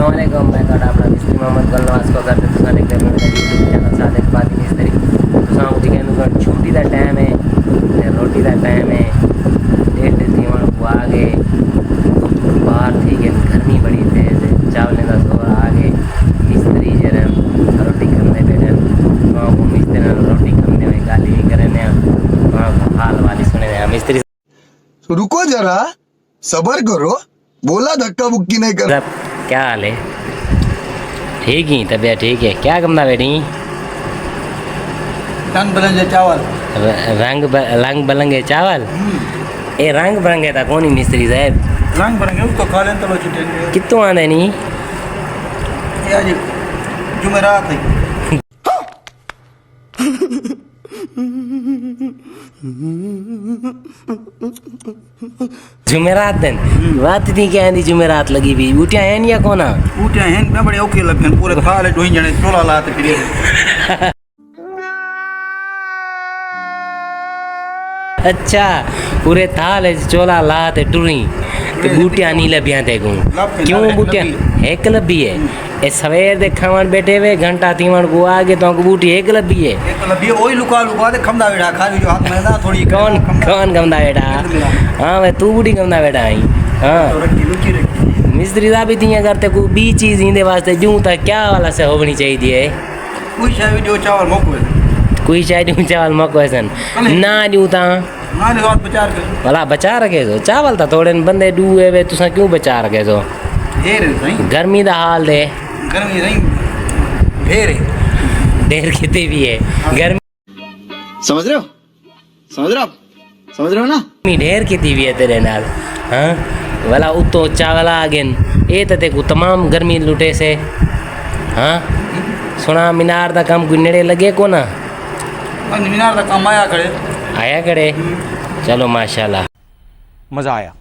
अस्सलामुअलैकुम मैं ਤੁਹਾਡਾ ਆਪਣਾ ਮਿਸਤਰੀ ਮੁਹੰਮਦ ਗਲਨਵਾਸ ਕੋ ਕਰਦੇ ਤੁਸੀਂ ਦੇਖਦੇ ਹੋ ਮੇਰਾ YouTube ਚੈਨਲ ਸਾਦਿਕ ਬਾਦੀ ਮਿਸਤਰੀ ਤੁਸੀਂ ਉਹ ਦਿਖਾਉਂਦੇ ਹੋ ਛੁੱਟੀ ਦਾ ਟਾਈਮ ਹੈ ਤੇ ਰੋਟੀ ਦਾ ਟਾਈਮ ਹੈ डेढ़ दीवान को आगे बाहर थी कि गर्मी बड़ी तेज है चावल का जोर आगे मिस्त्री जरा रोटी करने बैठे वहाँ को मिस्त्री रोटी करने में गाली भी करे वहाँ को हाल वाली सुने मिस्त्री रुको जरा सबर करो बोला धक्का बुक्की नहीं कर। क्या हाल है? ठीक ही तबीयत ठीक है। क्या करना बेटी? रंग बिरंगे चावल रंग बिरंगे चावल ये रंग बिरंगे था कौन ही मिस्त्री साहब रंग बिरंगे उसको खा लें तो छुट्टी कितों आने नहीं ये आज जुमेरात है जुमेरात दिन बात थी क्या आंधी जुमेरात लगी भी उठिया है नहीं या कोना उठे हैं मैं बड़े औखे लगे पूरे खा ले ढोई जने चोला लाते फिर अच्छा पूरे थाल चोला लाते टुरी तो बूटिया नहीं लबिया थे को क्यों बूटिया एक लबी है ए सवेर दे खावन बैठे हुए घंटा तीवन को आगे तो बूटी एक लबी है एक लबी ओही लुका लुका दे खमदा बेटा खा जो हाथ में ना थोड़ी कौन कौन गमदा बेटा हां मैं तू बूटी गमदा बेटा आई हां रखी मिस्त्री दा भी दिया करते को बी चीज इंदे वास्ते जूं ता क्या वाला से होनी चाहिए कोई शायद जो चावल मोको कोई शायद जूं चावल मको ऐसन ना जूं ता ना ने बात बचा के भला बचा रखे तो चावल था थोड़े बंदे डूए वे तुसा क्यों बचा रखे तो ढेर नहीं गर्मी दा हाल दे गर्मी नहीं ढेर है ढेर कितनी भी है गर्मी समझ रहे हो ना ढेर कितनी भी है तेरे नाल हाँ भला उतो चावल आ गए ये तो तेको तमाम गर्मी लुटे से हाँ सुना मीनार दा काम कोई नेड़े लगे को ना मीनार का काम आया करे आया करे चलो माशाल्लाह मज़ा आया।